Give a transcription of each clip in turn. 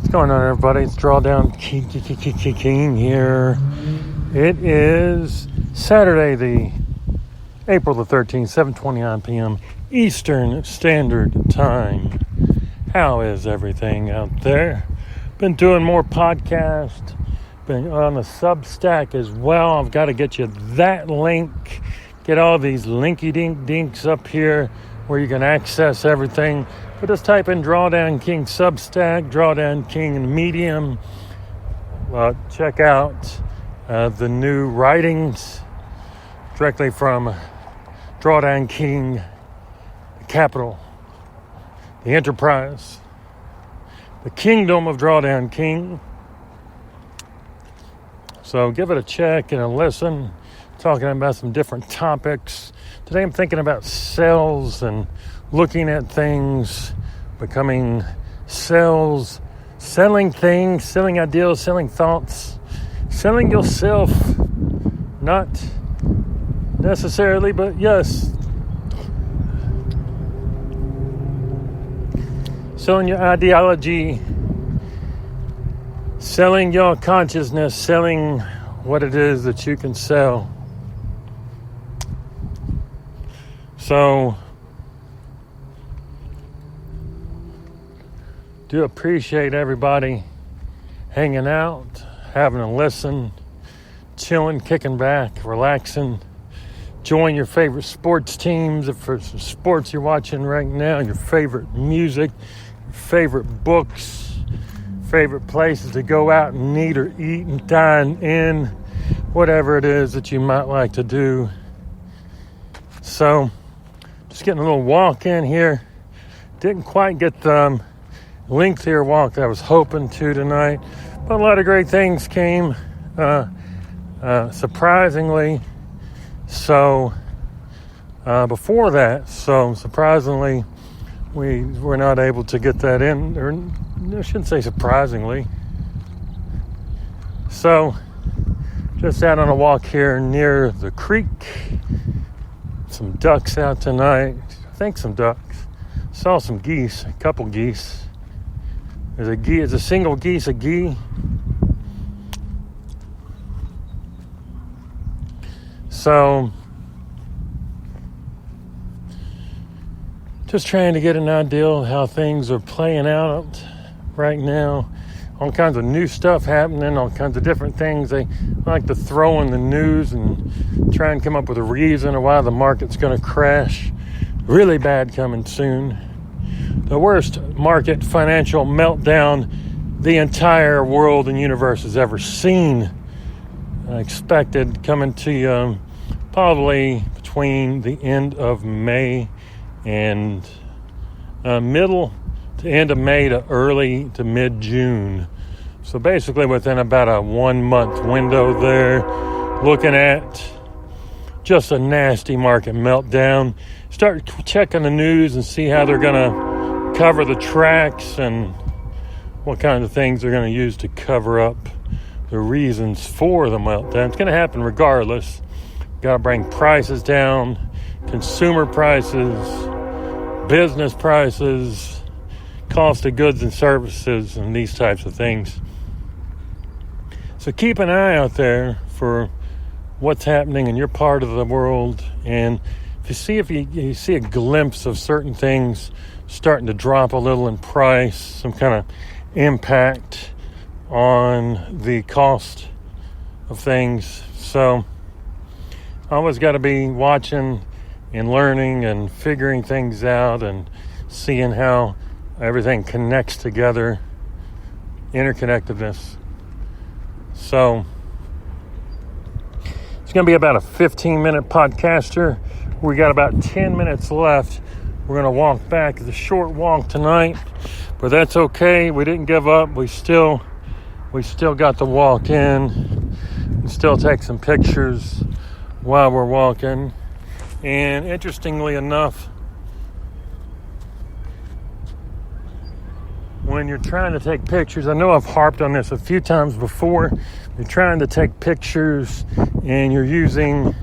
What's going on, everybody? It's Drawdown King here. It is Saturday, the April the 13th, 7:29 p.m. Eastern Standard Time. How is everything out there? Been doing more podcasts. Been on the Substack as well. I've got to get you that link. Get all these linky-dinks up here where you can access everything. But just type in Drawdown King Substack, Drawdown King and Medium. Check out the new writings directly from Drawdown King, the capital, the enterprise, the kingdom of Drawdown King. So give it a check and a listen. Talking about some different topics. Today I'm thinking about sales and looking at things, becoming sales, selling things, selling ideals, selling thoughts, selling yourself, not necessarily, but yes, selling your ideology, selling your consciousness, selling what it is that you can sell. So, do appreciate everybody hanging out, having a listen, chilling, kicking back, relaxing, enjoying your favorite sports teams, if there's some sports you're watching right now, your favorite music, your favorite books, favorite places to go out and eat and dine in, whatever it is that you might like to do. So, just getting a little walk in here. Didn't quite get the lengthier walk that I was hoping to tonight, but a lot of great things came, surprisingly. So, before that, surprisingly, we were not able to get that in, or I shouldn't say surprisingly. So, just out on a walk here near the creek. Some ducks out tonight. I think some ducks. Saw some geese, a couple geese. There's a single geese, a gee. So, just trying to get an idea of how things are playing out right now. All kinds of new stuff happening, all kinds of different things. They like to throw in the news and try and come up with a reason of why the market's going to crash. Really bad coming soon. The worst market financial meltdown the entire world and universe has ever seen. Expected coming to you probably between the end of May and middle to end of May to early to mid-June. So basically within about a 1 month window there, looking at just a nasty market meltdown. Start checking the news and see how they're going to cover the tracks and what kind of things they're going to use to cover up the reasons for the meltdown. It's going to happen regardless. Got to bring prices down, consumer prices, business prices, cost of goods and services, and these types of things. So keep an eye out there for what's happening in your part of the world, and if you see a glimpse of certain things starting to drop a little in price, some kind of impact on the cost of things. So always got to be watching and learning and figuring things out and seeing how everything connects together, interconnectedness. So it's going to be about a 15-minute podcaster. We got about 10 minutes left. We're going to walk back. It's a short walk tonight, but that's okay. We didn't give up. We still got the walk in. We still take some pictures while we're walking. And interestingly enough, when you're trying to take pictures, I know I've harped on this a few times before. You're trying to take pictures and you're using,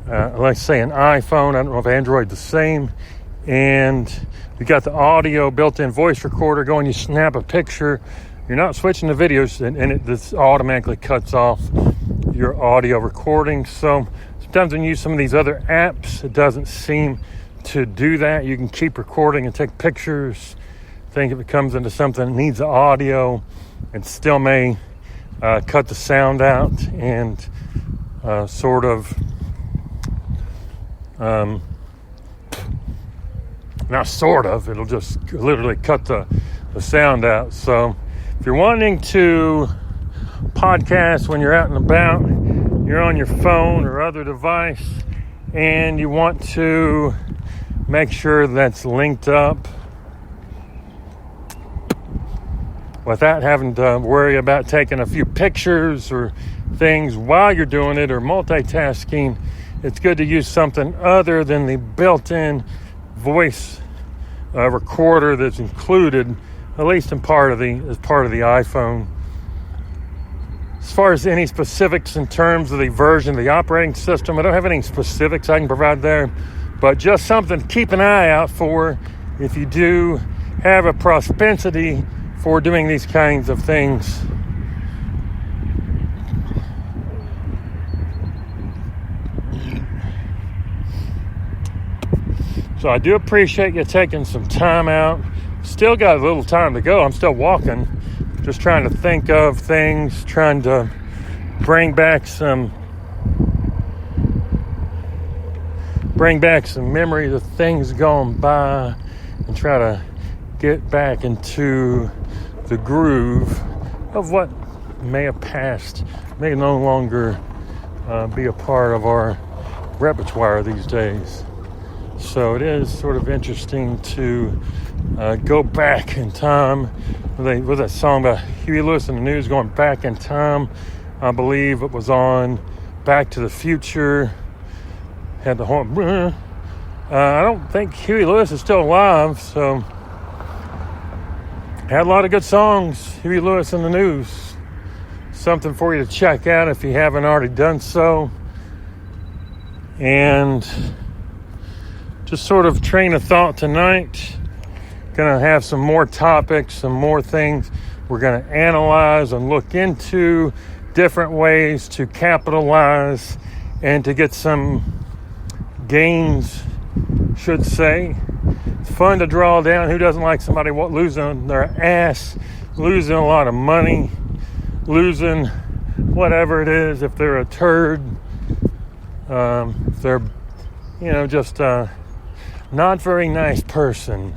let's say, an iPhone. I don't know if Android's the same. And you got the audio built-in voice recorder going. You snap a picture you're not switching to videos, and it this automatically cuts off your audio recording. So sometimes when you use some of these other apps, it doesn't seem to do that. You can keep recording and take pictures. I think if it comes into something that needs the audio, it still may cut the sound out and sort of not sort of, it'll just literally cut the sound out. So if you're wanting to podcast when you're out and about, you're on your phone or other device, and you want to make sure that's linked up without having to worry about taking a few pictures or things while you're doing it or multitasking, it's good to use something other than the built-in voice recorder that's included, at least as part of the iPhone. As far as any specifics in terms of the version of the operating system, I don't have any specifics I can provide there, but just something to keep an eye out for if you do have a propensity for doing these kinds of things. So I do appreciate you taking some time out. Still got a little time to go. I'm still walking, just trying to think of things, trying to bring back some memories of things gone by and try to get back into the groove of what may have passed, may no longer be a part of our repertoire these days. So it is sort of interesting to go back in time. With that song by Huey Lewis and the News, going back in time, I believe it was on Back to the Future. Had the horn. I don't think Huey Lewis is still alive, so had a lot of good songs. Huey Lewis and the News. Something for you to check out if you haven't already done so. And just sort of train of thought tonight. Gonna have some more topics, some more things we're gonna analyze and look into, different ways to capitalize and to get some gains, should say. It's fun to draw down. Who doesn't like somebody losing their ass, losing a lot of money, losing whatever it is, if they're a turd, if they're, just not very nice person.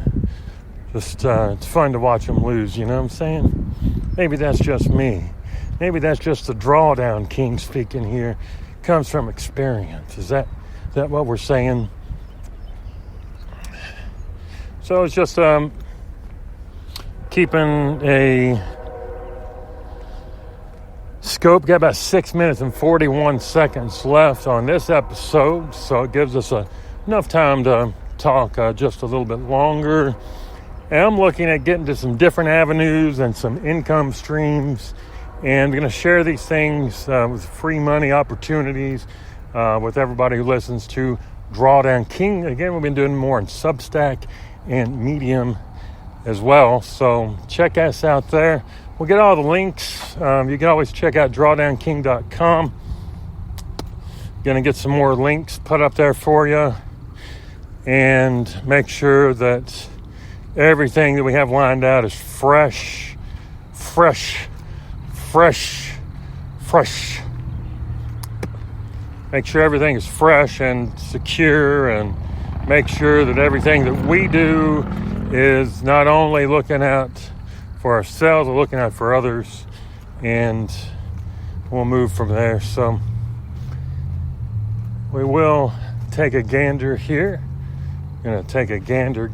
Just it's fun to watch them lose, you know what I'm saying? Maybe that's just me. Maybe that's just the drawdown king speaking here. Comes from experience. Is that what we're saying? So it's just keeping a scope. Got about 6 minutes and 41 seconds left on this episode, so it gives us enough time to talk just a little bit longer. And I'm looking at getting to some different avenues and some income streams, and I'm going to share these things with free money opportunities with everybody who listens to Drawdown King. Again, we've been doing more in Substack and Medium as well, so check us out there. We'll get all the links. You can always check out drawdownking.com. Going to get some more links put up there for you, and make sure that everything that we have lined out is fresh. Make sure everything is fresh and secure, and make sure that everything that we do is not only looking out for ourselves, but looking out for others, and we'll move from there. So we will take a gander here. Gonna take a gander,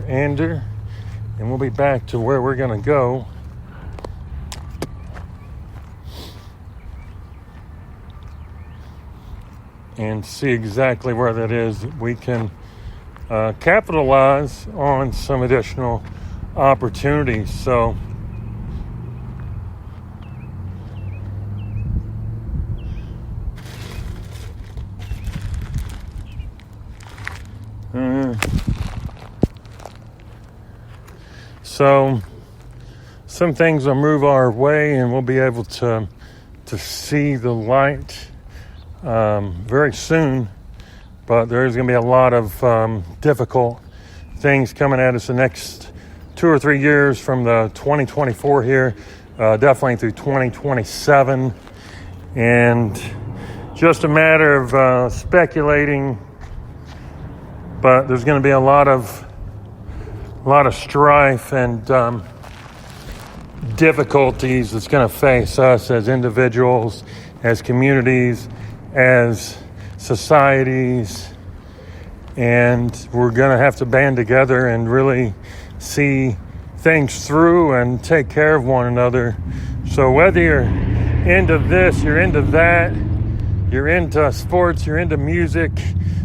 and we'll be back to where we're gonna go. And see exactly where that is. We can capitalize on some additional opportunities. So some things will move our way and we'll be able to see the light very soon. But there's going to be a lot of difficult things coming at us the next 2 or 3 years from the 2024 here, definitely through 2027. And just a matter of speculating, but there's going to be a lot of strife and difficulties that's going to face us as individuals, as communities, as societies, and we're going to have to band together and really see things through and take care of one another. So whether you're into this, you're into that, you're into sports, you're into music,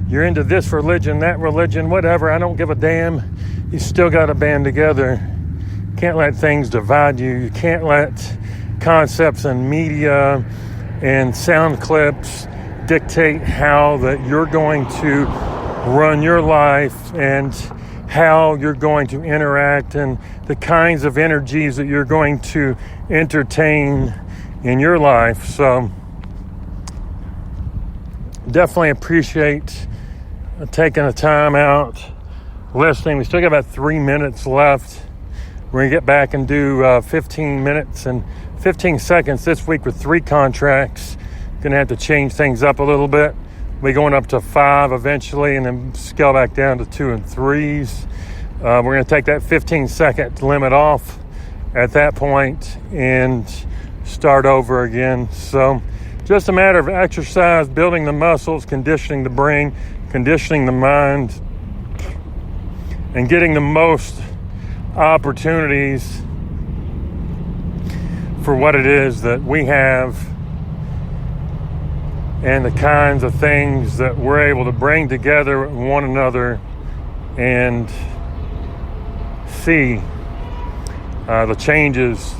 you're into this religion, that religion, whatever, I don't give a damn. You still got to band together. Can't let things divide you. You can't let concepts and media and sound clips dictate how that you're going to run your life and how you're going to interact and the kinds of energies that you're going to entertain in your life. So definitely appreciate taking the time out, listening. We still got about 3 minutes left. We're going to get back and do 15 minutes and 15 seconds this week with 3 contracts. Going to have to change things up a little bit. We're going up to 5 eventually and then scale back down to 2 and 3s. We're going to take that 15-second limit off at that point and start over again. So just a matter of exercise, building the muscles, conditioning the brain, conditioning the mind, and getting the most opportunities for what it is that we have and the kinds of things that we're able to bring together with one another and see the changes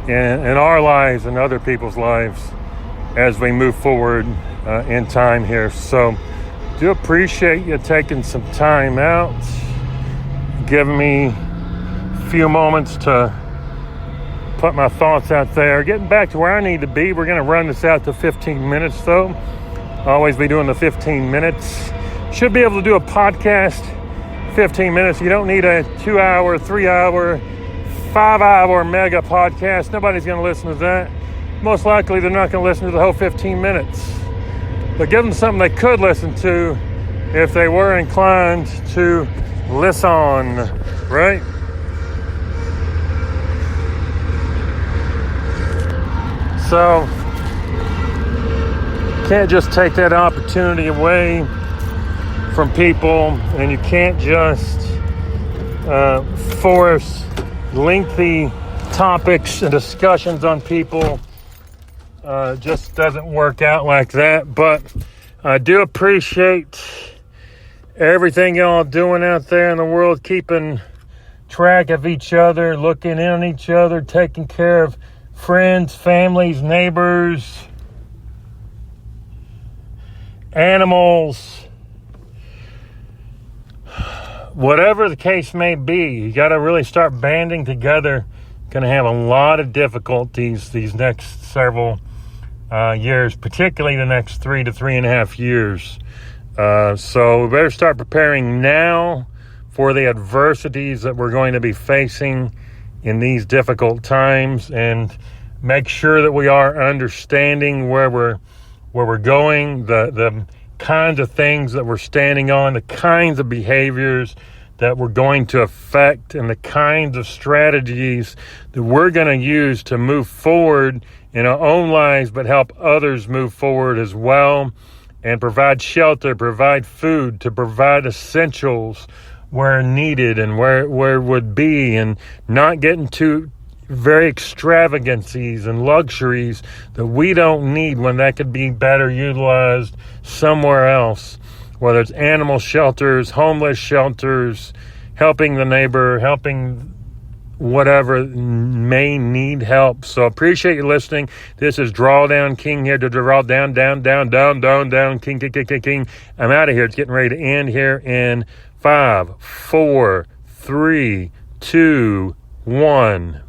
in our lives and other people's lives as we move forward in time here. So do appreciate you taking some time out, giving me a few moments to put my thoughts out there. Getting back to where I need to be. We're going to run this out to 15 minutes though. Always be doing the 15 minutes. Should be able to do a podcast 15 minutes. You don't need a 2-hour, 3-hour, 5-hour mega podcast. Nobody's going to listen to that. Most likely they're not going to listen to the whole 15 minutes. But give them something they could listen to if they were inclined to listen, right? So can't just take that opportunity away from people, and you can't just force lengthy topics and discussions on people. Just doesn't work out like that. But I do appreciate everything y'all doing out there in the world, keeping track of each other, looking in on each other, taking care of friends, families, neighbors, animals, whatever the case may be. You got to really start banding together. Going to have a lot of difficulties these next several years, particularly the next 3 to 3.5 years. So we better start preparing now for the adversities that we're going to be facing in these difficult times, and make sure that we are understanding where we're going, the kinds of things that we're standing on, the kinds of behaviors that we're going to affect, and the kinds of strategies that we're going to use to move forward in our own lives, but help others move forward as well, and provide shelter, provide food, to provide essentials where needed and where it would be, and not get into very extravagancies and luxuries that we don't need when that could be better utilized somewhere else, whether it's animal shelters, homeless shelters, helping the neighbor, helping whatever may need help. So appreciate you listening. This is Drawdown King here to draw down, King. I'm out of here. It's getting ready to end here in 5, 4, 3, 2, 1.